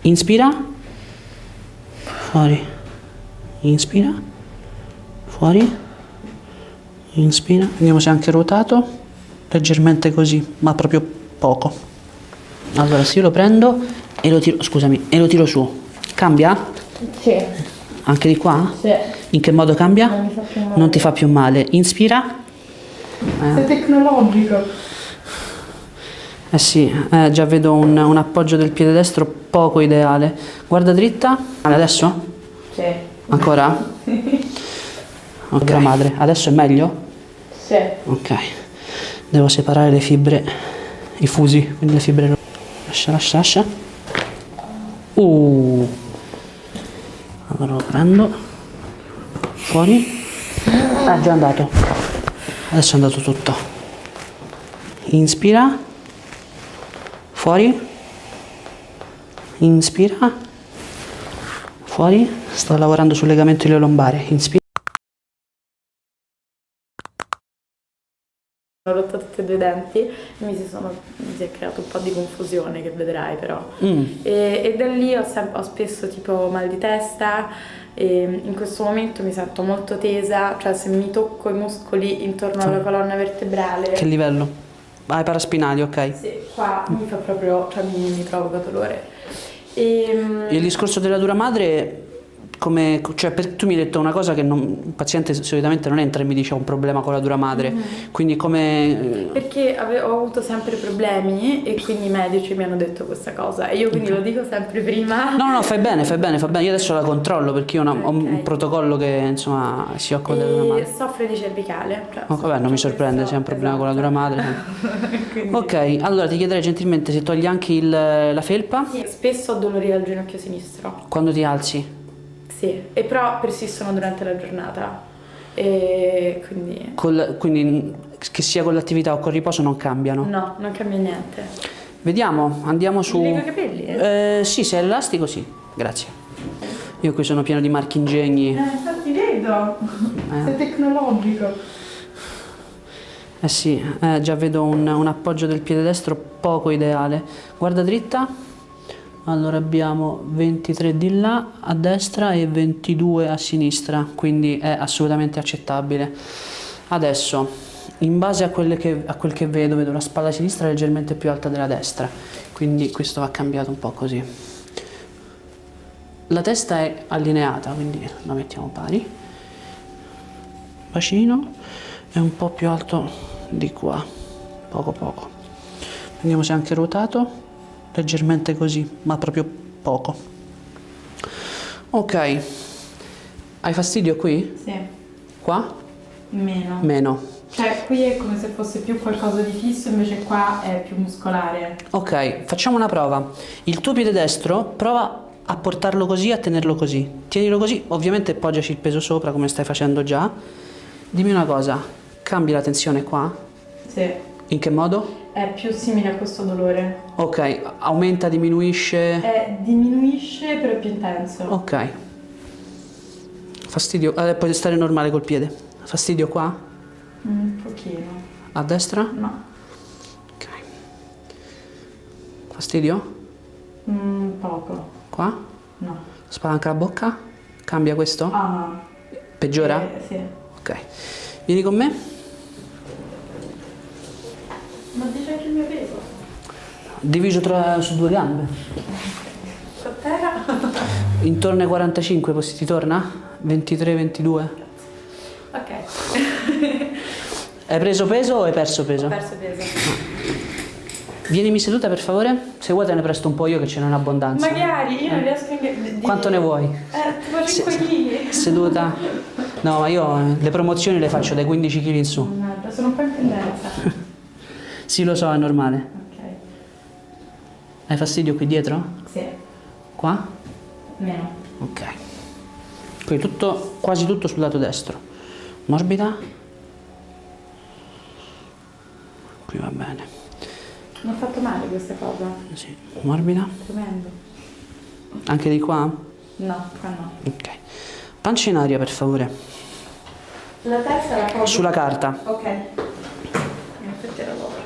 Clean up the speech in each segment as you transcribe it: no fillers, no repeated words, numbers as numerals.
Inspira. Fuori. Inspira. Fuori. Inspira. Vediamo se è anche ruotato. Leggermente così, ma proprio poco. Allora, se io lo prendo e lo tiro, scusami, e lo tiro su, cambia? Sì. Anche di qua? Sì. In che modo cambia? Non mi fa più male. Non ti fa più male. Inspira. Sei tecnologico. Eh sì, già vedo un appoggio del piede destro poco ideale. Guarda dritta. Adesso? Sì. Ancora? Ok, la madre. Adesso è meglio? Sì. Ok. Devo separare le fibre, i fusi, quindi le fibre. Lascia, lascia, lascia. Allora lo prendo. Fuori. È già andato. Adesso è andato tutto. Inspira. Fuori. Inspira. Fuori. Sto lavorando sul legamento ilio-lombare. Inspira. Ho rotto tutti e due i denti e mi si è creato un po' di confusione, che vedrai però. E da lì ho spesso tipo mal di testa e in questo momento mi sento molto tesa, cioè se mi tocco i muscoli intorno alla colonna vertebrale. Che livello? Ah, i paraspinali, ok. Sì, qua mi fa proprio, cioè mi provoca dolore. E il discorso della dura madre, come, cioè, tu mi hai detto una cosa che il paziente solitamente non entra e mi dice ho un problema con la dura madre, quindi come... Perché ho avuto sempre problemi e quindi i medici mi hanno detto questa cosa e io quindi lo dico sempre prima. No, fai bene, io adesso la controllo perché io ho un protocollo che insomma si occupa della dura madre. Soffre di cervicale. Cioè, Vabbè, non mi sorprende se hai un problema con la dura madre. Quindi... Ok, allora ti chiederei gentilmente se togli anche la felpa. Sì, spesso ho dolori al ginocchio sinistro. Quando ti alzi. Sì, e però persistono durante la giornata. E quindi... Quindi che sia con l'attività o col riposo non cambiano? No, non cambia niente. Vediamo, andiamo su... Mi lega i capelli? Sì, se è elastico sì, grazie. Io qui sono pieno di marchingegni. Infatti vedo, sei tecnologico. Eh sì, già vedo un appoggio del piede destro poco ideale. Guarda dritta. Allora abbiamo 23 di là a destra e 22 a sinistra, quindi è assolutamente accettabile. Adesso, in base a quel che vedo la spalla sinistra leggermente più alta della destra, quindi questo va cambiato un po' così. La testa è allineata, quindi la mettiamo pari. Bacino è un po' più alto di qua, poco poco. Vediamo se è anche ruotato. Leggermente così, ma proprio poco. Ok, hai fastidio qui? Sì. Qua? Meno. Meno. Cioè qui è come se fosse più qualcosa di fisso, invece qua è più muscolare. Ok, facciamo una prova. Il tuo piede destro, prova a portarlo così, a tenerlo così. Tienilo così, ovviamente poggiaci il peso sopra come stai facendo già. Dimmi una cosa, cambi la tensione qua? Sì. In che modo? È più simile a questo dolore. Ok, aumenta, diminuisce? Diminuisce però è più intenso. Ok. Fastidio? Puoi stare normale col piede. Fastidio qua? Un pochino. A destra? No. Ok. Fastidio? Poco. Qua? No. Spalanca la bocca? Cambia questo? Ah. Peggiora? Sì. Ok. Vieni con me? Ma dice anche il mio peso. Diviso su due gambe. A terra? Intorno ai 45 ti torna? 23, 22? Ok. Hai preso peso o hai perso peso? Ho perso peso. Vienimi seduta per favore? Se vuoi te ne presto un po' io che ce n'è in abbondanza. Magari, io non riesco anche... Quanto ne vuoi? Tipo 5 kg. Seduta? No, ma io le promozioni le faccio dai 15 kg in su. Mannaggia, sono un po' in tendenza. Sì, lo so, è normale. Ok. Hai fastidio qui dietro? Sì. Qua? Meno. Ok. Qui tutto, quasi tutto sul lato destro. Morbida? Qui va bene. Mi ha fatto male questa cosa. Sì. Morbida? Tremendo. Anche di qua? No, qua no. Ok. Pancia in aria, per favore. La testa la poso... Sulla carta. Ok. In effetti era logico.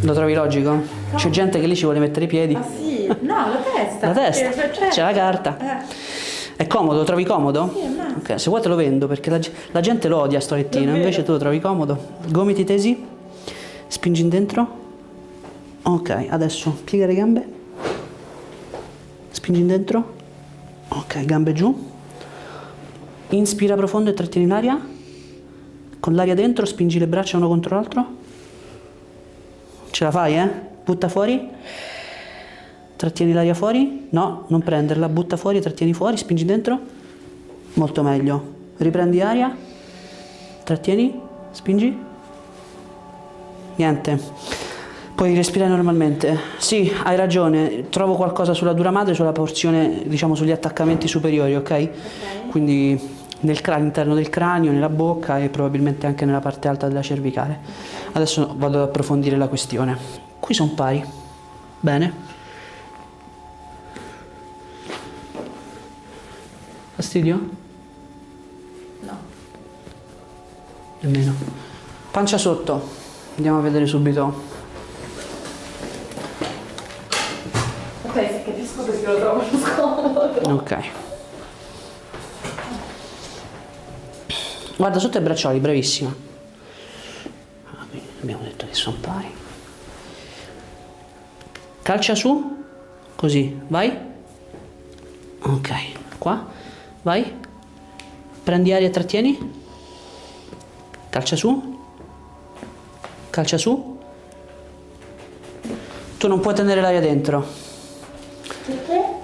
Lo trovi logico? C'è gente che lì ci vuole mettere i piedi. Ah sì? No, la testa. La testa, Certo. c'è la carta. È comodo, lo trovi comodo? Sì, ma... Ok, se vuoi te lo vendo perché la gente lo odia sto lettino, invece tu lo trovi comodo. Gomiti tesi, spingi in dentro. Ok, adesso piega le gambe, spingi in dentro. Ok, gambe giù. Inspira profondo e trattieni l'aria. Con l'aria dentro spingi le braccia uno contro l'altro. Ce la fai, eh? Butta fuori. Trattieni l'aria fuori. No, non prenderla. Butta fuori, trattieni fuori, spingi dentro. Molto meglio. Riprendi aria. Trattieni, spingi. Niente. Puoi respirare normalmente. Sì, hai ragione. Trovo qualcosa sulla dura madre, sulla porzione, diciamo, sugli attaccamenti superiori, ok? Quindi all'interno del cranio, nella bocca e probabilmente anche nella parte alta della cervicale. Adesso vado ad approfondire la questione. Qui sono pari. Bene. Fastidio? No. Nemmeno. Pancia sotto. Andiamo a vedere subito. Ok, se capisco perché lo trovo scomodo. Ok. Guarda sotto i braccioli, bravissima. Abbiamo detto che sono pari. Calcia su, così, vai. Ok, qua, vai. Prendi aria e trattieni. Calcia su. Calcia su. Tu non puoi tenere l'aria dentro. Perché?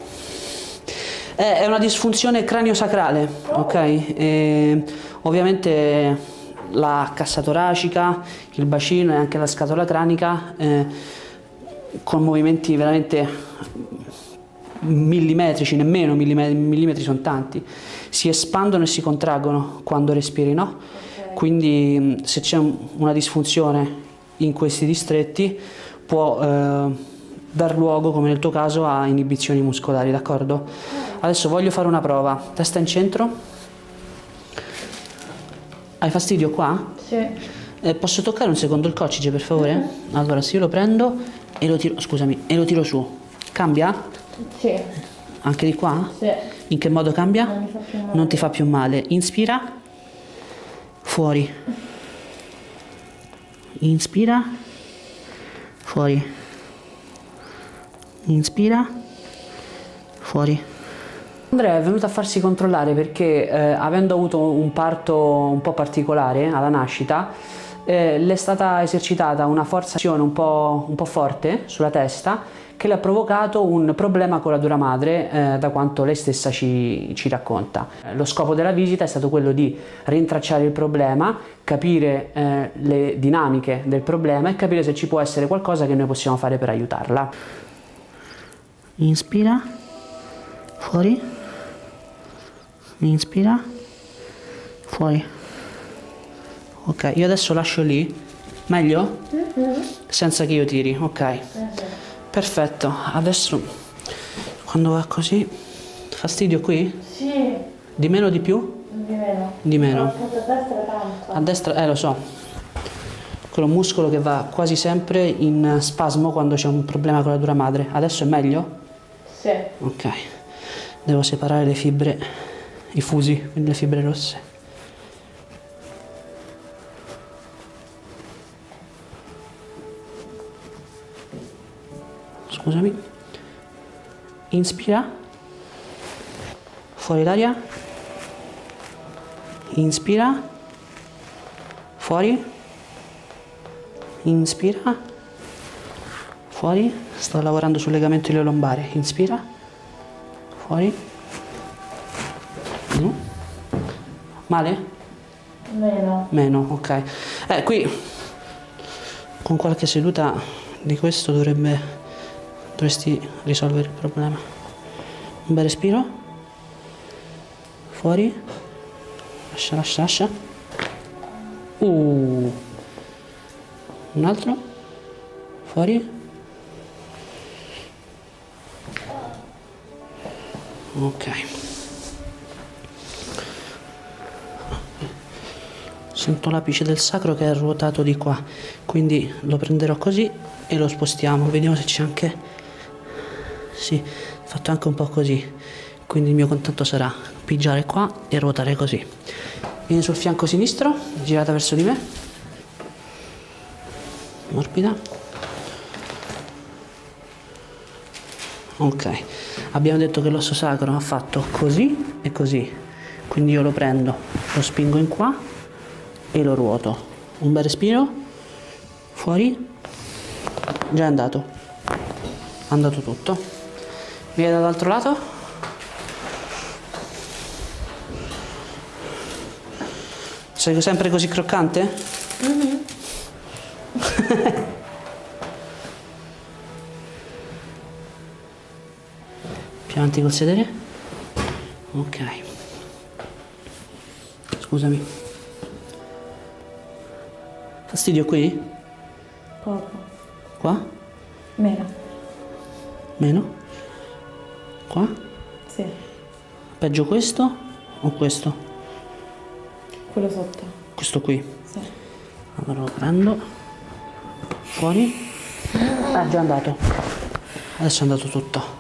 È una disfunzione cranio-sacrale, ok? Ovviamente la cassa toracica, il bacino e anche la scatola cranica con movimenti veramente millimetrici, nemmeno millimetri sono tanti, si espandono e si contraggono quando respiri, no? Ok. Quindi se c'è una disfunzione in questi distretti può dar luogo, come nel tuo caso, a inibizioni muscolari, d'accordo? Adesso voglio fare una prova. Testa in centro. Hai fastidio qua? Sì. Posso toccare un secondo il coccige, per favore? Allora, se io lo prendo e lo tiro, scusami, e lo tiro su. Cambia? Sì. Anche di qua? Sì. In che modo cambia? Non mi fa più male. Non ti fa più male. Inspira. Fuori. Inspira. Fuori. Inspira. Fuori. Andrea è venuta a farsi controllare perché avendo avuto un parto un po' particolare alla nascita, le è stata esercitata una forzazione un po' forte sulla testa che le ha provocato un problema con la dura madre, da quanto lei stessa ci racconta. Lo scopo della visita è stato quello di rintracciare il problema, capire le dinamiche del problema e capire se ci può essere qualcosa che noi possiamo fare per aiutarla. Inspira, fuori. Inspira, fuori. Ok, io adesso lascio lì. Meglio? Senza che io tiri, ok. Perfetto, adesso quando va così, fastidio qui? Sì. Di meno o di più? Di meno. Di meno. Ho fatto a destra tanto. A destra, lo so. Quello muscolo che va quasi sempre in spasmo quando c'è un problema con la dura madre. Adesso è meglio? Sì. Ok. Devo separare le fibre, i fusi, quindi le fibre rosse. Scusami. Inspira. Fuori l'aria. Inspira. Fuori. Inspira. Fuori. Sto lavorando sul legamento ilio-lombare. Inspira. Fuori. No. Male? Meno. Meno, ok. Qui con qualche seduta di questo dovresti risolvere il problema. Un bel respiro. Fuori. Lascia. Un altro. Fuori. Ok. Sento l'apice del sacro che è ruotato di qua, quindi lo prenderò così e lo spostiamo, vediamo se c'è anche, sì, fatto anche un po' così, quindi il mio contatto sarà pigiare qua e ruotare così. Vieni sul fianco sinistro, girata verso di me, morbida, ok. Abbiamo detto che l'osso sacro ha fatto così e così, quindi io lo prendo, lo spingo in qua e lo ruoto. Un bel respiro, fuori, già è andato tutto. Vieni dall'altro lato, sei sempre così croccante? Mm-hmm. Più avanti col sedere, ok, scusami, fastidio qui? Poco. Qua? Meno. Meno? Qua? Sì. Peggio questo o questo? Quello sotto. Questo qui? Sì. Allora lo prendo, fuori, già è andato, adesso è andato tutto.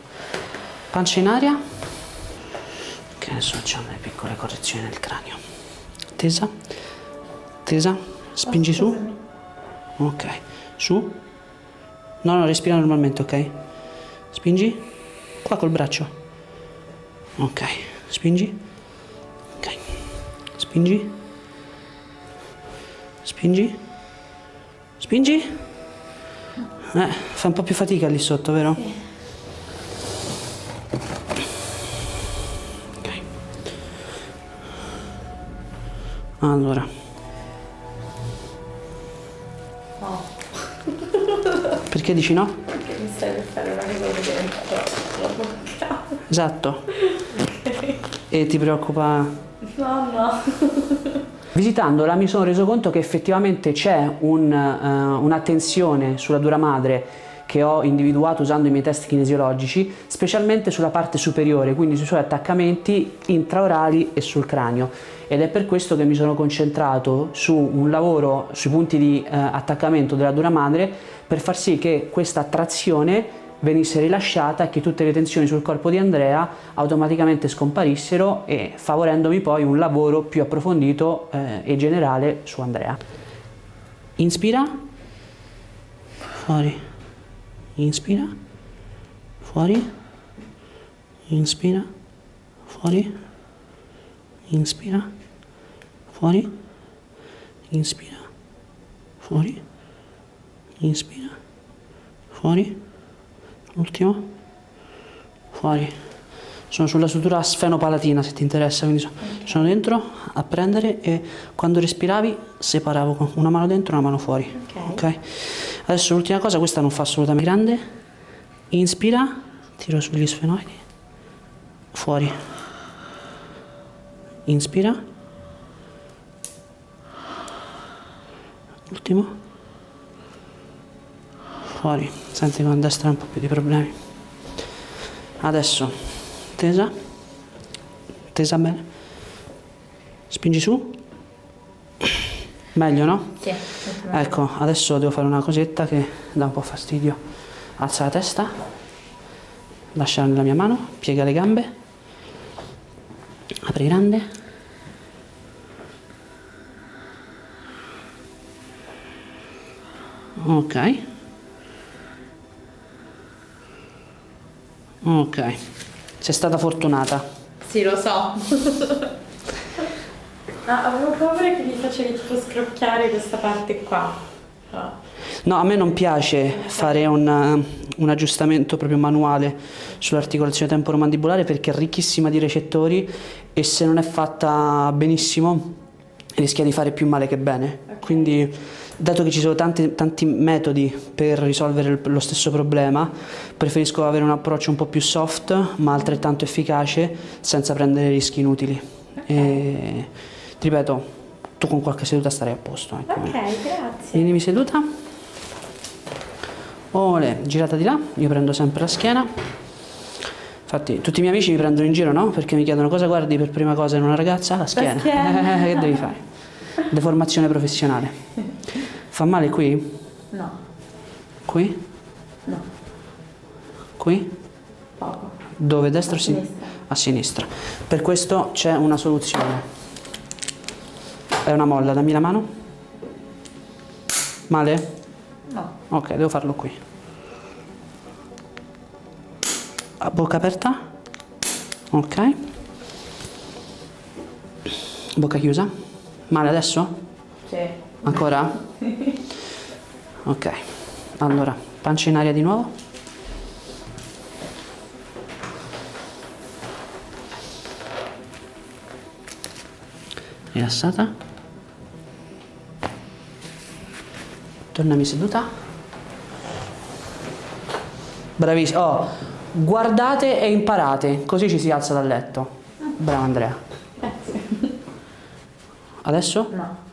Pancia in aria, ok, adesso facciamo delle piccole correzioni nel cranio. Tesa, tesa, spingi su, ok, su, no, respira normalmente, ok, spingi, qua col braccio, ok, spingi, ok, spingi, spingi, spingi, fa un po' più fatica lì sotto, vero? Sì. Allora, No. perché dici no? Perché mi stai per fare una cosa che è la bocca. Esatto. E ti preoccupa? No. Visitandola mi sono reso conto che effettivamente c'è una tensione sulla dura madre che ho individuato usando i miei test kinesiologici, specialmente sulla parte superiore, quindi sui suoi attaccamenti intraorali e sul cranio. Ed è per questo che mi sono concentrato su un lavoro sui punti di attaccamento della dura madre per far sì che questa trazione venisse rilasciata e che tutte le tensioni sul corpo di Andrea automaticamente scomparissero, e favorendomi poi un lavoro più approfondito e generale su Andrea. Inspira, fuori, inspira, fuori, inspira, fuori, inspira, fuori, inspira, fuori, inspira, fuori, ultimo, fuori. Sono sulla sutura sfenopalatina, se ti interessa, quindi sono dentro a prendere, e quando respiravi separavo con una mano dentro e una mano fuori. Ok? Adesso l'ultima cosa, questa non fa assolutamente grande. Inspira, tiro sugli sfenoidi, fuori. Inspira, ultimo, fuori. Senti con la destra un po' più di problemi. Adesso tesa, tesa bene, spingi su, meglio, no? Sì. Ecco, adesso devo fare una cosetta che dà un po' fastidio. Alza la testa, lasciala nella mia mano, piega le gambe, apri grande, ok, ok, sei stata fortunata. Sì, lo so. Avevo paura che mi facevi tipo scrocchiare questa parte qua. No, a me non piace fare un aggiustamento proprio manuale sull'articolazione temporomandibolare perché è ricchissima di recettori e se non è fatta benissimo rischia di fare più male che bene. Okay. Quindi, dato che ci sono tanti metodi per risolvere lo stesso problema, preferisco avere un approccio un po' più soft ma altrettanto efficace senza prendere rischi inutili. Okay. E ti ripeto, tu con qualche seduta starei a posto. Ecco. Ok, grazie. Vienimi seduta. Ole, girata di là, io prendo sempre la schiena. Infatti tutti i miei amici mi prendono in giro, no? Perché mi chiedono cosa guardi per prima cosa in una ragazza? La schiena. La schiena. Che devi fare? Deformazione professionale. Fa male qui? No. Qui? No, Qui? poco. Dove? Destra o Sinistra. A sinistra. Per questo c'è una soluzione. È una molla, dammi la mano. Male? No. Ok, devo farlo qui. A bocca aperta? Ok. Bocca chiusa? Male adesso? Sì. Ancora? Ok. Allora, pancia in aria di nuovo. Rilassata. Tornami seduta. Bravissima. Oh, guardate e imparate, così ci si alza dal letto. Brava Andrea. Grazie. Adesso? No.